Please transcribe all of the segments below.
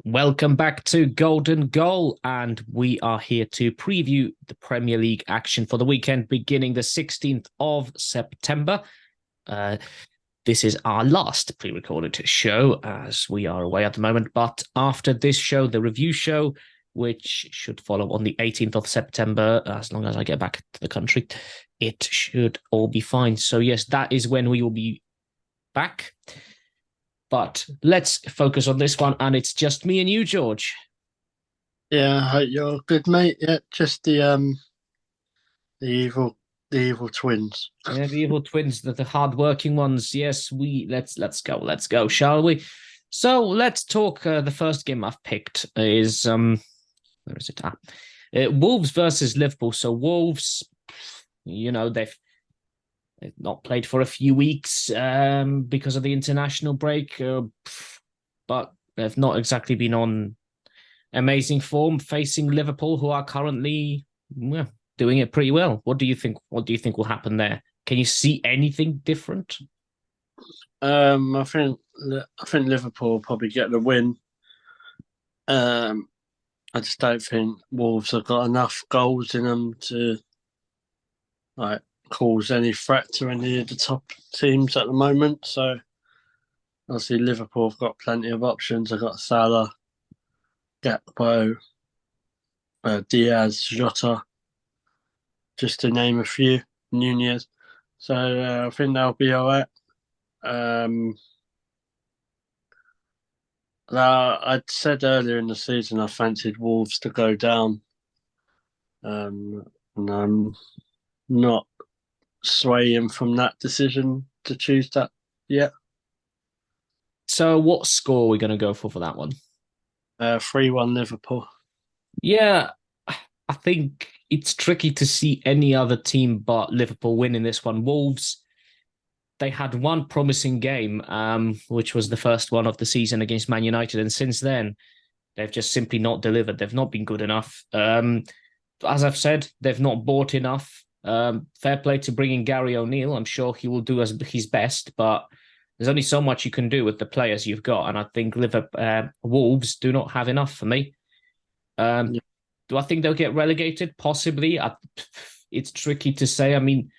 Welcome back to Golden Goal, and we are here to preview the Premier League action for the weekend beginning the 16th of September. Uh, this is our last pre-recorded show as we are away at the moment, but after this show, the review show, which should follow on the 18th of September, as long as I get back to the country, it should all be fine. So yes, that is when we will be back. But let's focus on this one, and it's just me and you, George. Yeah, I hope you're good, mate. Yeah, just the evil the evil twins. Yeah, the evil twins, the hard-working ones. Yes, let's go, shall we? So let's talk. The first game I've picked is where is it? Wolves versus Liverpool. So Wolves, they've not played for a few weeks because of the international break, but they've not exactly been on amazing form facing Liverpool, who are currently doing it pretty well. What do you think? What do you think will happen there? Can you see anything different? I think Liverpool will probably get the win. Um, I just don't think Wolves have got enough goals in them to like cause any threat to any of the top teams at the moment. So obviously Liverpool have got plenty of options. They've got Salah, Gakpo, Diaz, Jota, just to name a few. Nunez. So I think they'll be all right. Um, I'd said earlier in the season I fancied Wolves to go down, and I'm not swaying from that decision to choose that yet. So, what score are we going to go for that one? 3-1 Liverpool. Yeah, I think it's tricky to see any other team but Liverpool winning this one. Wolves, they had one promising game, which was the first one of the season against Man United, and since then they've just simply not delivered. They've not been good enough. As I've said, they've not bought enough. Fair play to bringing Gary O'Neill. I'm sure he will do his best, but there's only so much you can do with the players you've got, and I think Wolves do not have enough for me. Um, Yeah. do I think they'll get relegated? Possibly. It's tricky to say. I mean,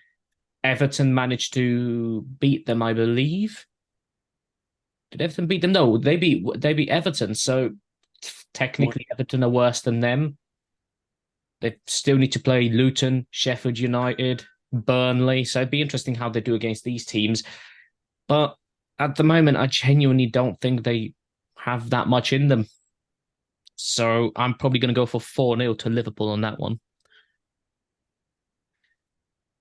Everton managed to beat them, I believe. Did Everton beat them? No, they beat Everton. So technically, Everton are worse than them. They still need to play Luton, Sheffield United, Burnley. So it'd be interesting how they do against these teams. But at the moment, I genuinely don't think they have that much in them. So I'm probably going to go for 4-0 to Liverpool on that one.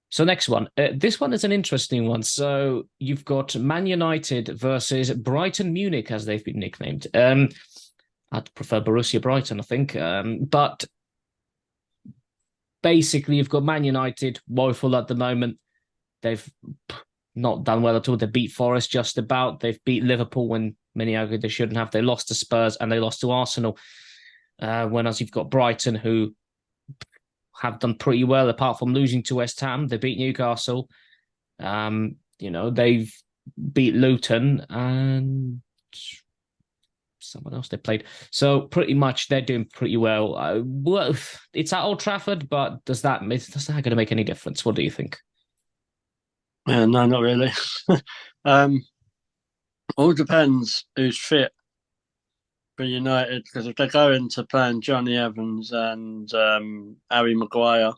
So next one. This one is an interesting one. So you've got Man United versus Brighton Munich, as they've been nicknamed. I'd prefer Borussia Brighton, I think. But basically, you've got Man United, woeful at the moment. They've not done well at all. They beat Forest just about. They've beat Liverpool when many argued they shouldn't have. They lost to Spurs and they lost to Arsenal. Whereas you've got Brighton, who have done pretty well, apart from losing to West Ham. They beat Newcastle. They've beat Luton and someone else they played. So pretty much they're doing pretty well. Well, it's at Old Trafford, but does that going to make any difference? What do you think? No, not really. um, all depends who's fit for United because if they go into playing Johnny Evans and Harry Maguire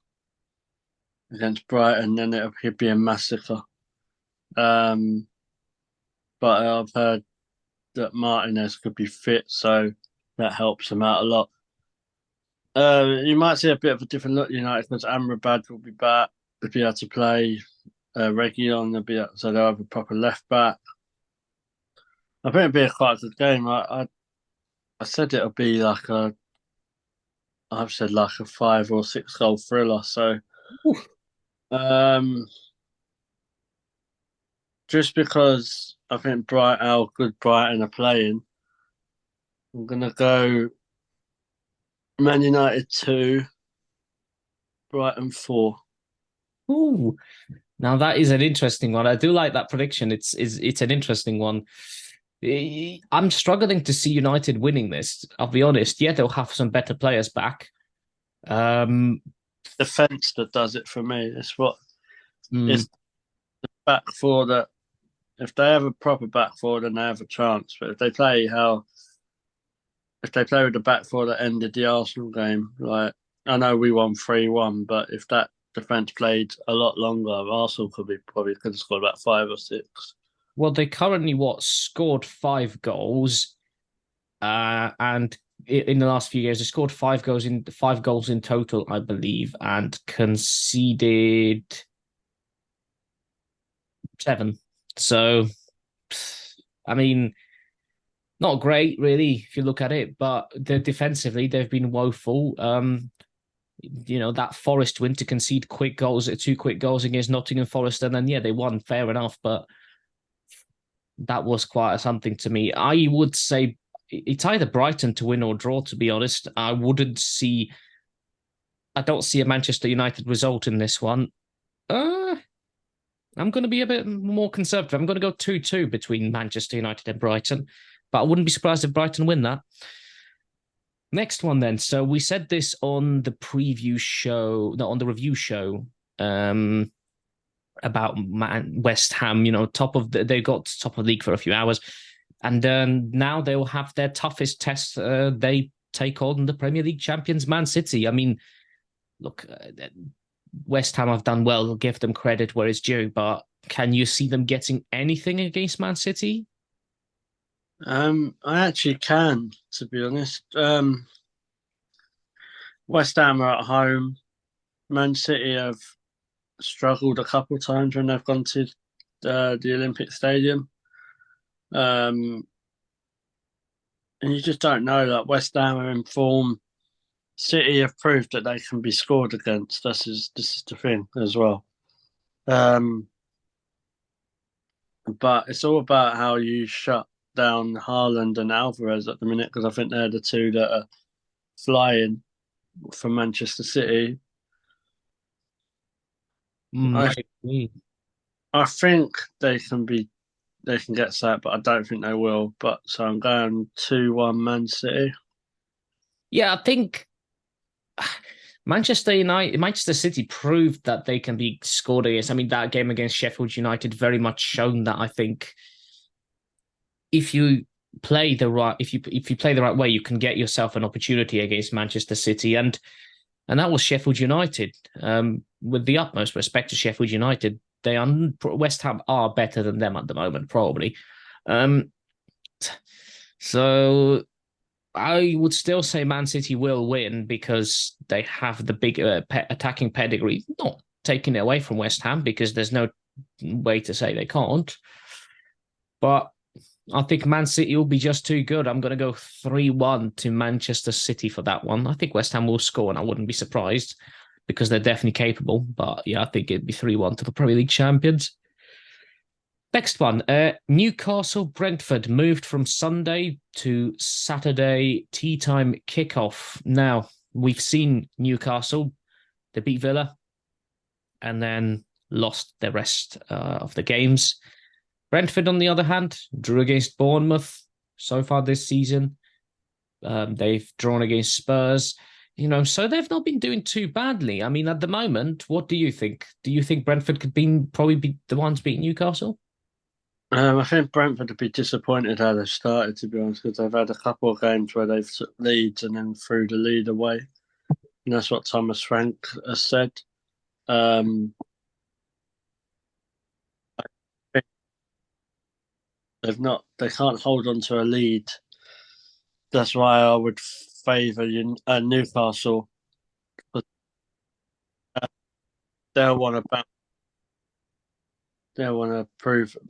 against Brighton, then it could be a massacre. Um, but I've heard that Martinez could be fit, so that helps him out a lot. You might see a bit of a different look United because Amrabat will be back. They'll be able to play Reguilon. So they'll have a proper left back. I think it'll be quite a good game. I said it'll be like I've said like a 5 or 6 goal thriller. So Oof. um, just because I think how good Brighton are playing, I'm gonna go Man United 2, Brighton 4. Ooh. Now that is an interesting one. I do like that prediction. It's an interesting one. I'm struggling to see United winning this. I'll be honest. Yeah, they'll have some better players back. Um, Defense that does it for me. It's what mm, it's back four that if they have a proper back four, then they have a chance. But if they play with the back four that ended the Arsenal game, like I know we won 3-1, but if that defense played a lot longer, Arsenal could have scored about 5 or 6. well, they currently scored 5 goals, and in the last few years, they scored 5 goals in total, I believe, and conceded 7. So, I mean, not great, really, if you look at it. But they're defensively, they've been woeful. That Forest win to concede 2 quick goals against Nottingham Forest, and then yeah, they won, fair enough. But that was quite something to me. I would say it's either Brighton to win or draw. To be honest, I don't see a Manchester United result in this one. Uh, I'm going to be a bit more conservative. I'm going to go 2-2 between Manchester United and Brighton, but I wouldn't be surprised if Brighton win that. Next one, then. So we said this on the preview show, no, on the review show, about West Ham. They got top of the league for a few hours, and now they will have their toughest test. They take on the Premier League champions, Man City. I mean, look, West Ham have done well. I'll give them credit where it's due, but can you see them getting anything against Man City? I actually can, to be honest. West Ham are at home. Man City have struggled a couple of times when they've gone to the Olympic Stadium. And you just don't know. Like West Ham are in form. City have proved that they can be scored against. This is the thing as well. Um, but it's all about how you shut down Haaland and Alvarez at the minute because I think they're the two that are flying for Manchester City. I I agree. I think they can get set, but I don't think they will. But so I'm going 2-1 Man City. Yeah, I think Manchester City proved that they can be scored against. I mean, that game against Sheffield United very much shown that. I think if you if you play the right way, you can get yourself an opportunity against Manchester City, and that was Sheffield United. With the utmost respect to Sheffield United, West Ham are better than them at the moment, probably. Um, so I would still say Man City will win because they have the big attacking pedigree. Not taking it away from West Ham because there's no way to say they can't. But I think Man City will be just too good. I'm going to go 3-1 to Manchester City for that one. I think West Ham will score, and I wouldn't be surprised because they're definitely capable. But yeah, I think it'd be 3-1 to the Premier League champions. Next one, Newcastle Brentford moved from Sunday to Saturday tea time kickoff. Now, we've seen Newcastle, they beat Villa and then lost the rest of the games. Brentford, on the other hand, drew against Bournemouth so far this season. They've drawn against Spurs, so they've not been doing too badly. I mean, at the moment, what do you think? Do you think Brentford could probably be the ones beating Newcastle? I think Brentford would be disappointed how they started, to be honest, because they've had a couple of games where they've took leads and then threw the lead away. And that's what Thomas Frank has said. Um, they can't hold on to a lead. That's why I would favour Newcastle. But they'll want to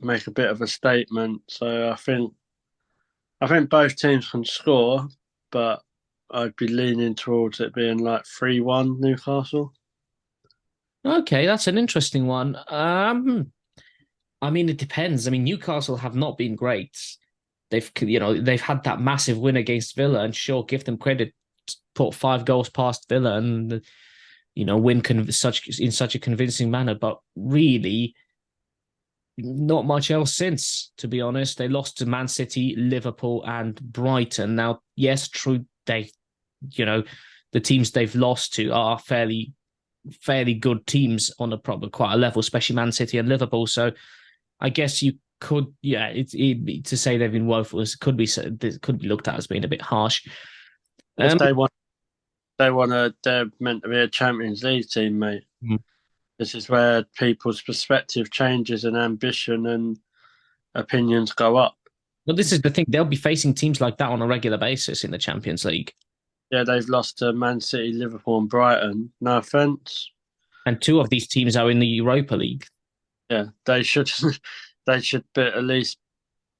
make a bit of a statement. So I think both teams can score, but I'd be leaning towards it being like 3-1 Newcastle. Okay, that's an interesting one. I mean, it depends. I mean, Newcastle have not been great. They've had that massive win against Villa, and sure, give them credit, put 5 goals past Villa, and win in such a convincing manner. But really, not much else since, to be honest. They lost to Man City, Liverpool, and Brighton. Now, yes, true, you know, the teams they've lost to are fairly good teams on a proper quite a level, especially Man City and Liverpool. So I guess you could, yeah, to say they've been woeful could be looked at as being a bit harsh. If Um, they're meant to be a Champions League team, mate. This is where people's perspective changes and ambition and opinions go up. but this is the thing; they'll be facing teams like that on a regular basis in the Champions League, Yeah, they've lost to Man City, Liverpool, and Brighton. No offense. and two of these teams are in the Europa League. Yeah, they should. They should be at least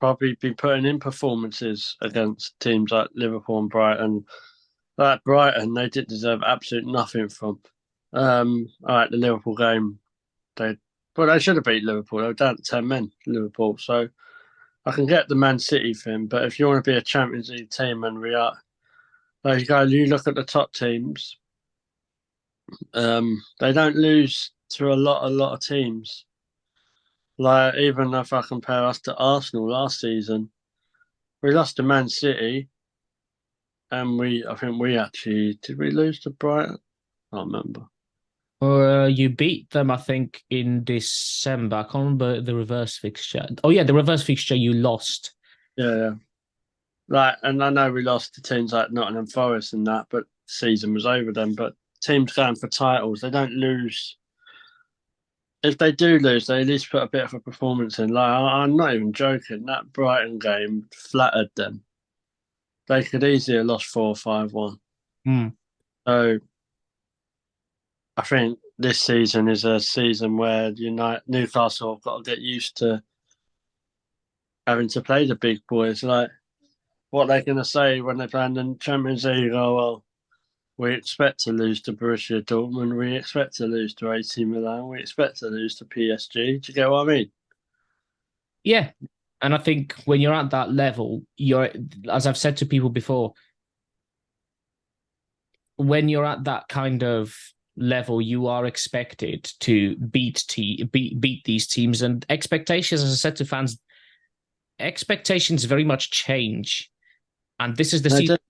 probably be putting in performances against teams like Liverpool and Brighton. Like Brighton, they did deserve absolute nothing from. All right, the Liverpool game, they they should have beat Liverpool. They were down to 10 men, Liverpool. So I can get the Man City thing, but if you want to be a Champions League team and we are, there you go. You look at the top teams. They don't lose to a lot of teams. Like even if I compare us to Arsenal last season, we lost to Man City, and I think we actually did we lose to Brighton? I can't remember. Or you beat them, I think, in December. I can't remember the reverse fixture. Oh yeah, the reverse fixture you lost. Yeah, yeah. Like, and I know we lost to teams like Nottingham Forest and that, but the season was over then. But teams going for titles, they don't lose. If they do lose, they at least put a bit of a performance in. Like, I'm not even joking. That Brighton game flattered them. They could easily have lost 4-5-1. Hmm. So I think this season is a season where Newcastle have got to get used to having to play the big boys. Like, what they're going to say when they play in the Champions League? Oh, well, we expect to lose to Borussia Dortmund. We expect to lose to AC Milan. We expect to lose to PSG. Do you get what I mean? Yeah. And I think when you're at that level, as I've said to people before, when you're at that kind of level, you are expected to beat these teams. And expectations, as I said to fans, expectations very much change. And this is the They season. do.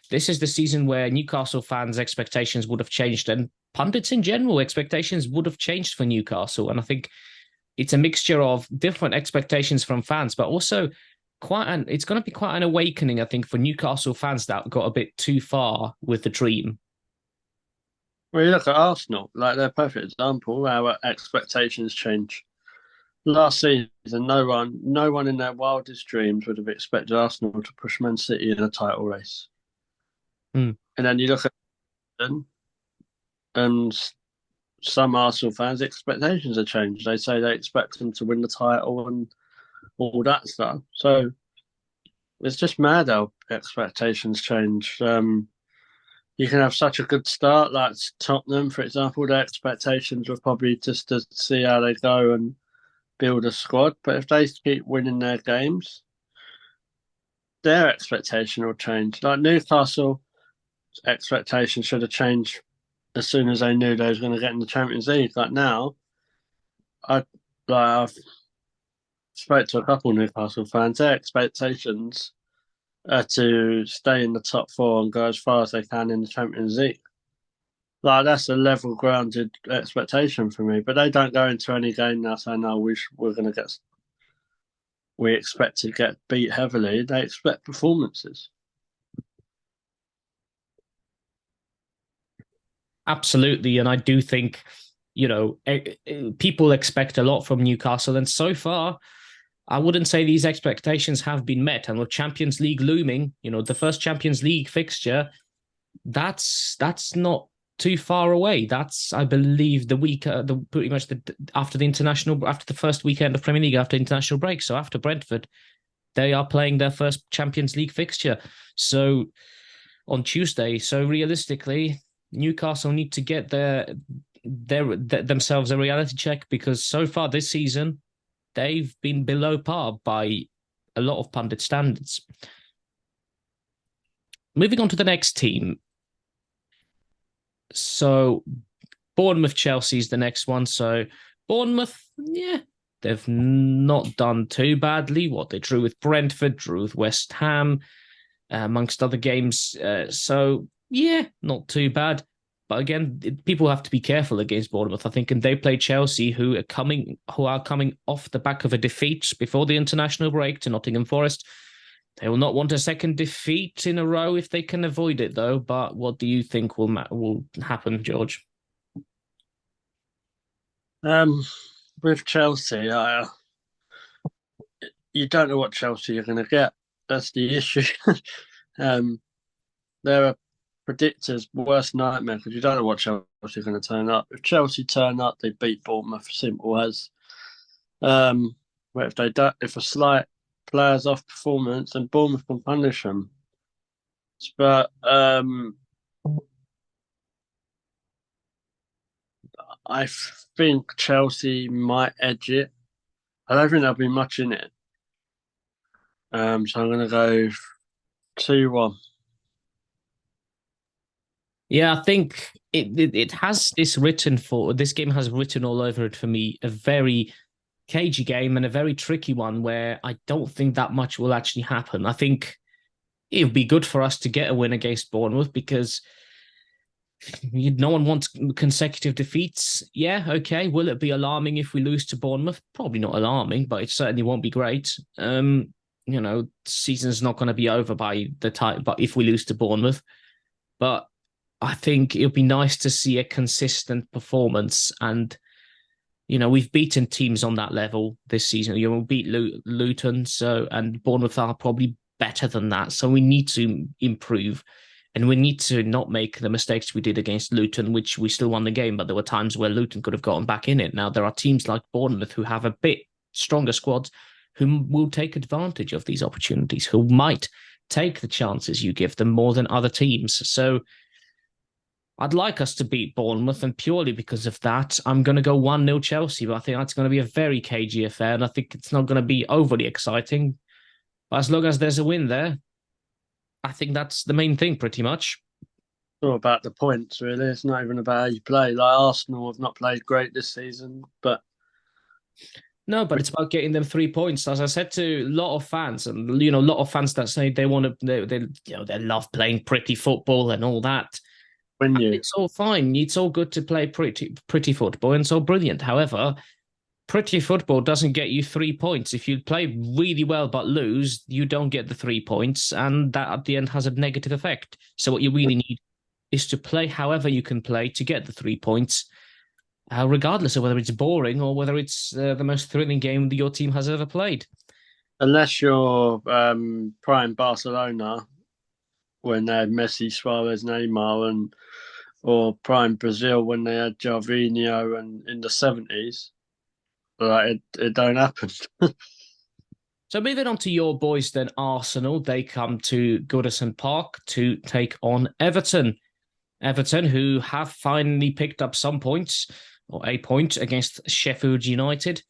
This is the season where Newcastle fans' expectations would have changed, and pundits in general expectations would have changed for Newcastle. And I think it's a mixture of different expectations from fans, but also it's going to be quite an awakening, I think, for Newcastle fans that got a bit too far with the dream. Well, you look at Arsenal, like they're a perfect example how expectations change. Last season, no one in their wildest dreams would have expected Arsenal to push Man City in a title race. Mm. And then you look at them, and some Arsenal fans' expectations have changed. They say they expect them to win the title and all that stuff. So it's just mad how expectations change. You can have such a good start, like Tottenham, for example. Their expectations were probably just to see how they go and build a squad. But if they keep winning their games, their expectation will change. Like Newcastle, expectations should have changed as soon as they knew they was going to get in the Champions League. Like now, I've spoke to a couple of Newcastle fans. Their expectations are to stay in the top four and go as far as they can in the Champions League. Like that's a level grounded expectation for me. But they don't go into any game now saying, "No, we're going to get." We expect to get beat heavily. They expect performances. Absolutely. And I do think, people expect a lot from Newcastle. And so far, I wouldn't say these expectations have been met. And with Champions League looming, the first Champions League fixture, that's not too far away. That's, I believe, the week, pretty much after the first weekend of Premier League after international break. So after Brentford, they are playing their first Champions League fixture. So on Tuesday. So realistically, Newcastle need to get themselves a reality check, because so far this season they've been below par by a lot of pundit standards. Moving on to the next team. So Bournemouth Chelsea is the next one. So Bournemouth, yeah, they've not done too badly. What they drew with Brentford, drew with West Ham, amongst other games. So yeah, not too bad. But again, people have to be careful against Bournemouth. I think, and they play Chelsea, who are coming off the back of a defeat before the international break to Nottingham Forest. They will not want a second defeat in a row if they can avoid it, though. But what do you think will happen, George? Um, with Chelsea, you don't know what Chelsea you're going to get. That's the issue. um, they're a predictor's worst nightmare because you don't know what Chelsea are going to turn up. If Chelsea turn up, they beat Bournemouth. Simple as. Um, but if they don't, if a slight players off performance, then Bournemouth can punish them. But I think Chelsea might edge it. I don't think there'll be much in it. So I'm going to go 2-1. Yeah, I think it has this game has written all over it for me, a very cagey game and a very tricky one where I don't think that much will actually happen. I think it would be good for us to get a win against Bournemouth because no one wants consecutive defeats. Yeah, okay. Will it be alarming if we lose to Bournemouth? Probably not alarming, but it certainly won't be great. Season's not going to be over by the time, but if we lose to Bournemouth, but I think it would be nice to see a consistent performance. And, we've beaten teams on that level this season. We beat Luton, and Bournemouth are probably better than that. So we need to improve and we need to not make the mistakes we did against Luton, which we still won the game, but there were times where Luton could have gotten back in it. Now, there are teams like Bournemouth who have a bit stronger squads who will take advantage of these opportunities, who might take the chances you give them more than other teams. So I'd like us to beat Bournemouth, and purely because of that, I'm going to go 1-0 Chelsea. But I think that's going to be a very cagey affair, and I think it's not going to be overly exciting. But as long as there's a win there, I think that's the main thing, pretty much. It's all about the points, really. It's not even about how you play. Like Arsenal have not played great this season, but No, but it's about getting them 3 points. As I said to a lot of fans, and a lot of fans that say they want to, they love playing pretty football and all that. when you It's all fine. It's all good to play pretty football, and it's all brilliant. However, pretty football doesn't get you 3 points. If you play really well but lose, you don't get the 3 points, and that at the end has a negative effect. So what you really need is to play however you can play to get the 3 points, regardless of whether it's boring or whether it's the most thrilling game that your team has ever played. unless you're prime Barcelona when they had Messi, Suarez, Neymar, and or prime Brazil when they had Jarvinho and in the 70s, like it don't happen. So moving on to your boys, then Arsenal, they come to Goodison Park to take on Everton. Everton, who have finally picked up some points or a point against Sheffield United.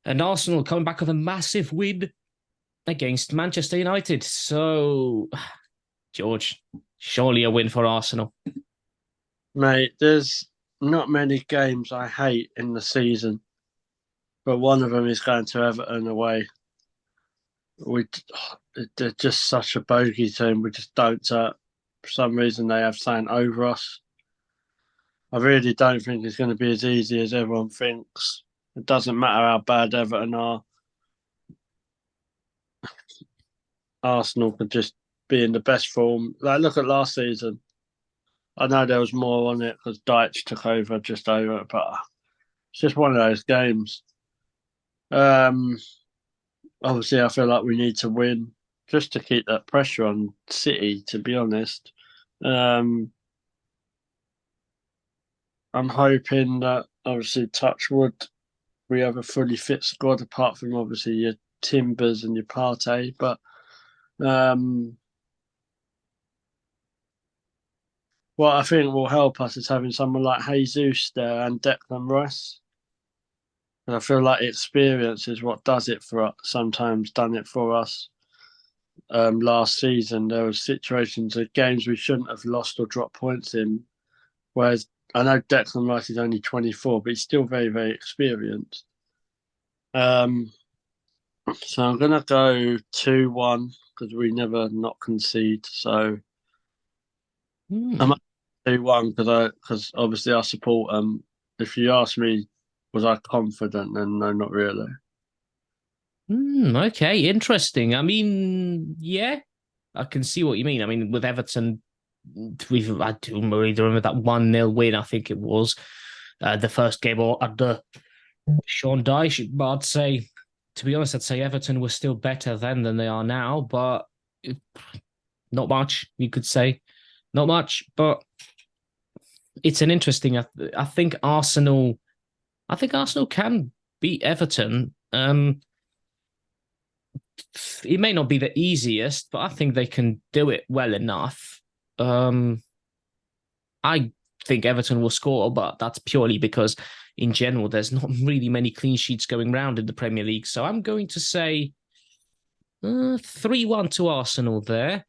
And Arsenal coming back with a massive win against Manchester United. So, George, surely a win for Arsenal. Mate, there's not many games I hate in the season, but one of them is going to Everton away. They're just such a bogey team. We just don't. For some reason, they have something over us. I really don't think it's going to be as easy as everyone thinks. It doesn't matter how bad Everton are. Arsenal could just be in the best form. Like, look at last season. I know there was more on it because Deitch took over just over it, but it's just one of those games. Um, Obviously, I feel like we need to win just to keep that pressure on City, to be honest. Um, I'm hoping that, obviously, touch wood, we have a fully fit squad apart from obviously your Timbers and your Partey. But um, what I think will help us is having someone like Jesus there and Declan Rice. And I feel like experience is what does it for us. Sometimes done it for us. Last season, there were situations of games we shouldn't have lost or dropped points in, whereas I know Declan Rice is only 24, but he's still very, very experienced. Um, so I'm gonna go 2-1 because we never not concede. So I'm Hmm. 2-1 because obviously I support them. If you ask me, was I confident? Then no, not really. Okay, interesting. I mean, yeah, I can see what you mean. I mean, with Everton, I do remember that 1-0 win, I think it was the first game or under Sean Dyche. But I'd say, to be honest, I'd say Everton was still better then than they are now, but not much, you could say. Not much, but it's an interesting. I think Arsenal. I think Arsenal can beat Everton. It may not be the easiest, but I think they can do it well enough. Um, I think Everton will score, but that's purely because, in general, there's not really many clean sheets going round in the Premier League. So I'm going to say 3-1 to Arsenal there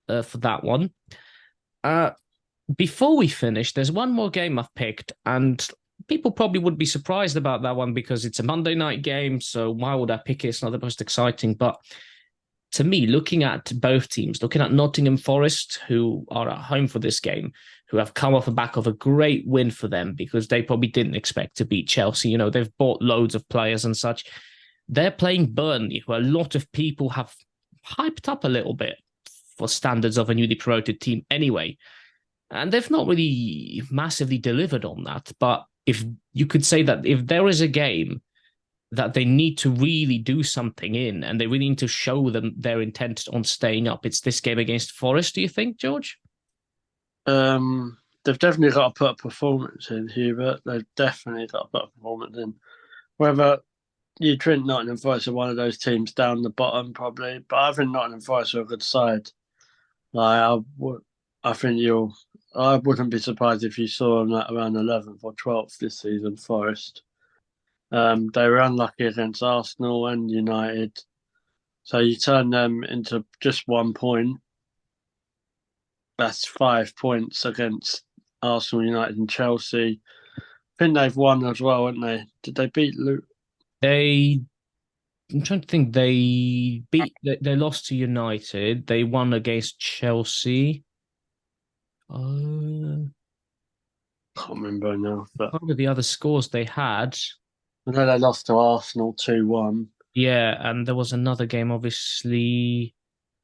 for that one. Uh, Before we finish, there's one more game I've picked, and people probably would be surprised about that one because it's a Monday night game. So why would I pick it? It's not the most exciting. But to me, looking at both teams, looking at Nottingham Forest, who are at home for this game, who have come off the back of a great win for them because they probably didn't expect to beat Chelsea. They've bought loads of players and such. They're playing Burnley, who a lot of people have hyped up a little bit for standards of a newly promoted team anyway. And they've not really massively delivered on that. But if you could say that if there is a game that they need to really do something in and they really need to show them their intent on staying up, it's this game against Forest, do you think, George? They've definitely got to put a performance in, Hubert. They've definitely got to put a performance in. Whether you treat Nottingham Forest are one of those teams down the bottom, probably, but I think Nottingham Forest are a good side. Like I think you'll. I wouldn't be surprised if you saw them at around 11th or 12th this season. Forest. They were unlucky against Arsenal and United, so you turn them into just 1 point. That's 5 points against Arsenal, United, and Chelsea. I think they've won as well, haven't they? Did they beat Luke? They, I'm trying to think. They lost to United. They won against Chelsea. Uh, Can't remember now, but what were the other scores they had? I know they lost to Arsenal 2-1. Yeah, and there was another game, obviously.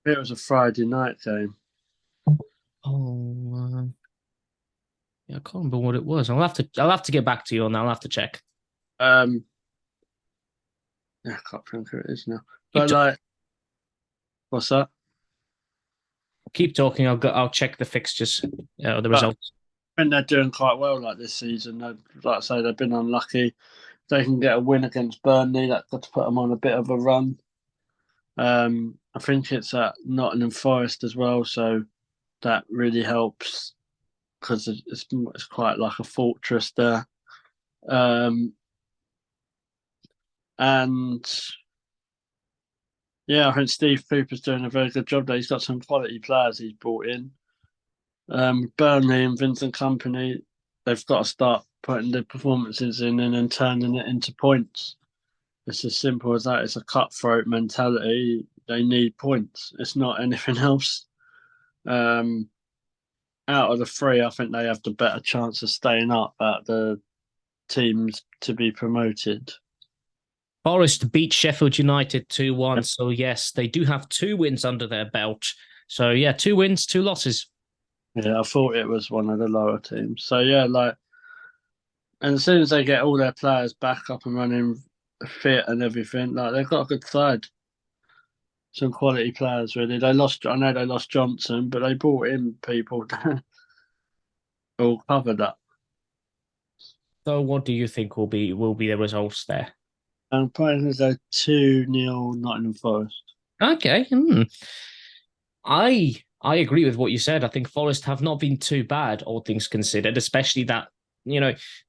It was a Friday night game. Oh, yeah, I can't remember what it was. I'll have to get back to you on that. I'll have to check. Um, yeah, I can't think who it is now. Keep But talking. like, what's that? Keep talking. I'll check the fixtures, the But results. I think they're doing quite well like this season. Like I say, they've been unlucky. They can get a win against Burnley. That got to put them on a bit of a run. I think it's at Nottingham Forest as well, so that really helps because it's quite like a fortress there. Um, and yeah, I think Steve Cooper's doing a very good job there. He's got some quality players he's brought in. Burnley and Vincent Company, they've got to start putting the performances in and then turning it into points. It's as simple as that. It's a cutthroat mentality. They need points. It's not anything else. Um, Out of the three, I think they have the better chance of staying up at the teams to be promoted. Forest beat Sheffield United 2-1. So yes, they do have two wins under their belt. So yeah, two wins, two losses. Yeah, I thought it was one of the lower teams. So yeah, like, and as soon as they get all their players back up and running fit and everything, like they've got a good side. Some quality players, really. I know they lost Johnson, but they brought in people that all covered that. So what do you think will be the results there? And probably going to go 2-0 Nottingham Forest. Okay. I agree with what you said. I think Forest have not been too bad, all things considered, especially that,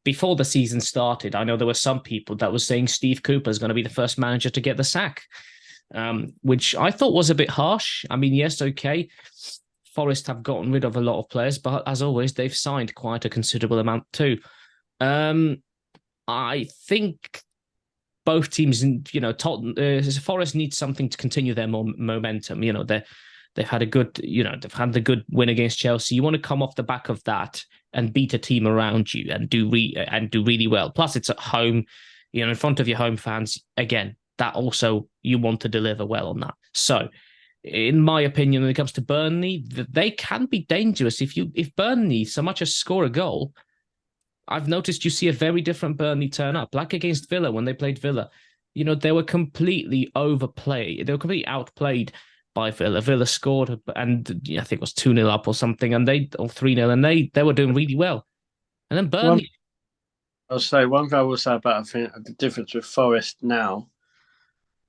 before the season started, I know there were some people that were saying Steve Cooper is going to be the first manager to get the sack, which I thought was a bit harsh. I mean, yes, okay. Forest have gotten rid of a lot of players, but as always, they've signed quite a considerable amount too. Um, I think both teams, Forest needs something to continue their momentum. They've had a good, they've had the good win against Chelsea. You want to come off the back of that and beat a team around you and do really well. Plus, it's at home, in front of your home fans. Again, that also you want to deliver well on that. So, in my opinion, when it comes to Burnley, they can be dangerous if Burnley so much as score a goal. I've noticed you see a very different Burnley turn up, like against Villa when they played Villa. They were completely overplayed. They were completely outplayed by Villa. Villa scored, and I think it was 2-0 up or something, or 3-0, and they were doing really well. And then Burnley. I'll say one thing I will say about the difference with Forest now.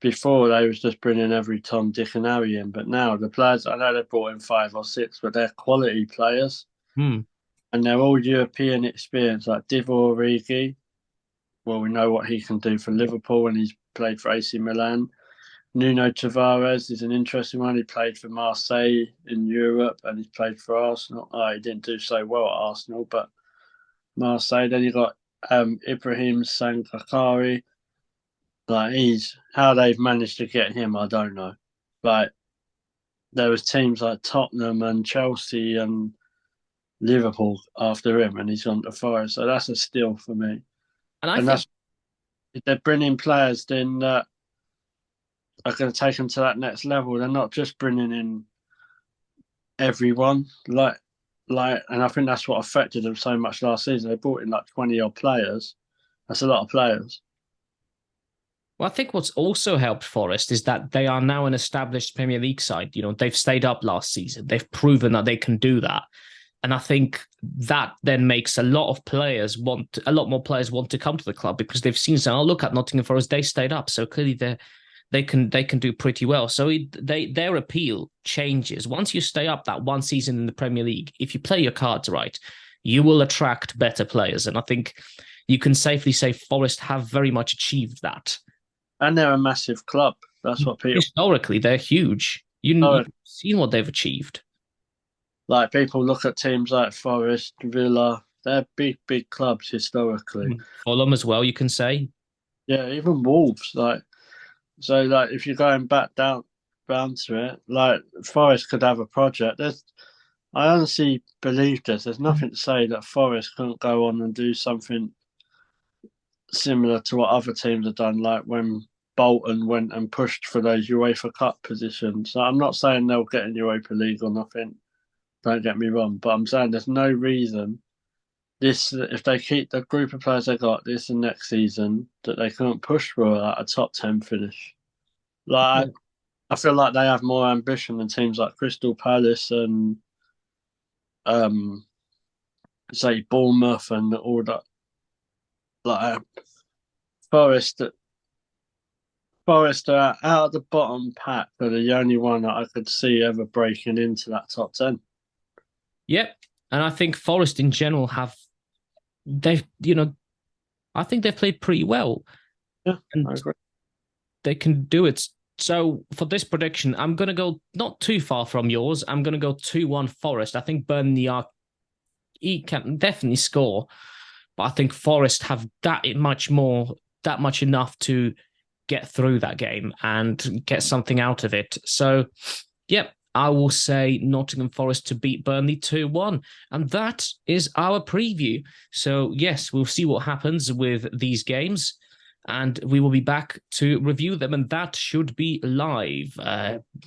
Before they was just bringing every Tom, Dick, and Harry in, but now the players, I know they brought in 5 or 6, but they're quality players. And they're all European experience, like Divock Origi. Well, we know what he can do for Liverpool, and he's played for AC Milan. Nuno Tavares is an interesting one. He played for Marseille in Europe, and he's played for Arsenal. He didn't do so well at Arsenal, but Marseille. Then you got Ibrahim Sankakari. How they've managed to get him, I don't know. Like, there was teams like Tottenham and Chelsea and Liverpool after him, and he's gone to Forest. So that's a steal for me. And think they're bringing players in that are going to take them to that next level. They're not just bringing in everyone. And I think that's what affected them so much last season. They brought in like 20 odd players. That's a lot of players. Well, I think what's also helped Forest is that they are now an established Premier League side. They've stayed up last season. They've proven that they can do that. And I think that then makes a lot more players want to come to the club because they've seen, look at Nottingham Forest, they stayed up. So clearly they can do pretty well. So their appeal changes. Once you stay up that one season in the Premier League, if you play your cards right, you will attract better players. And I think you can safely say Forest have very much achieved that. And they're a massive club. That's what people... Historically, they're huge. You've seen what they've achieved. Like, people look at teams like Forest, Villa. They're big, big clubs historically. Fulham as well, you can say. Yeah, even Wolves. If you're going back down to it, Forest could have a project. I honestly believe this. There's nothing to say that Forest couldn't go on and do something similar to what other teams have done, like when Bolton went and pushed for those UEFA Cup positions. So I'm not saying they'll get in Europa League or nothing, don't get me wrong, but I'm saying there's no reason if they keep the group of players they got this and next season, that they can't push for a top 10 finish. I feel like they have more ambition than teams like Crystal Palace and say Bournemouth and all that. Forest are out of the bottom pack, but the only one that I could see ever breaking into that top 10. Yep. And I think Forest in general I think they've played pretty well. Yeah, and I agree. They can do it. So for this prediction, I'm going to go not too far from yours. I'm going to go 2-1 Forest. I think Burnley can definitely score. But I think Forest have that much enough to get through that game and get something out of it. So, yep, I will say Nottingham Forest to beat Burnley 2-1. And that is our preview. So, yes, we'll see what happens with these games. And we will be back to review them. And that should be live.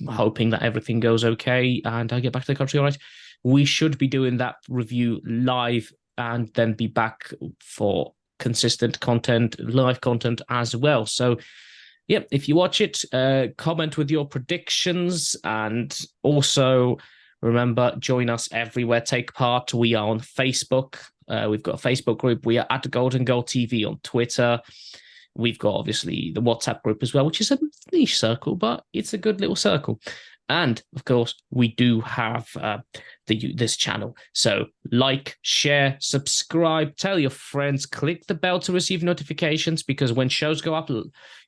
Hoping that everything goes okay and I get back to the country all right. We should be doing that review live and then be back for consistent content, live content as well. So, yep, if you watch it, comment with your predictions, and also remember, join us everywhere. Take part. We are on Facebook. We've got a Facebook group. We are at Golden Goal TV on Twitter. We've got, obviously, the WhatsApp group as well, which is a niche circle, but it's a good little circle. And of course, we do have this channel. So like, share, subscribe, tell your friends, click the bell to receive notifications, because when shows go up,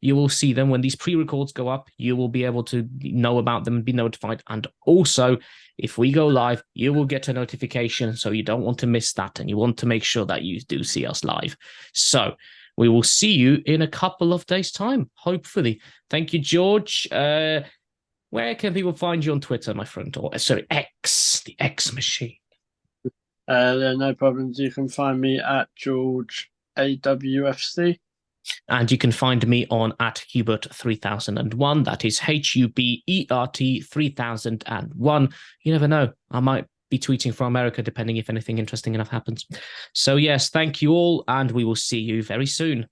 you will see them. When these pre-records go up, you will be able to know about them and be notified. And also, if we go live, you will get a notification. So you don't want to miss that. And you want to make sure that you do see us live. So we will see you in a couple of days' time, hopefully. Thank you, George. Where can people find you on Twitter, my friend? Or sorry, X, the X machine. No problems. You can find me at George AWFC. And you can find me on at Hubert 3001. That is HUBERT 3001. You never know. I might be tweeting from America, depending if anything interesting enough happens. So yes, thank you all, and we will see you very soon.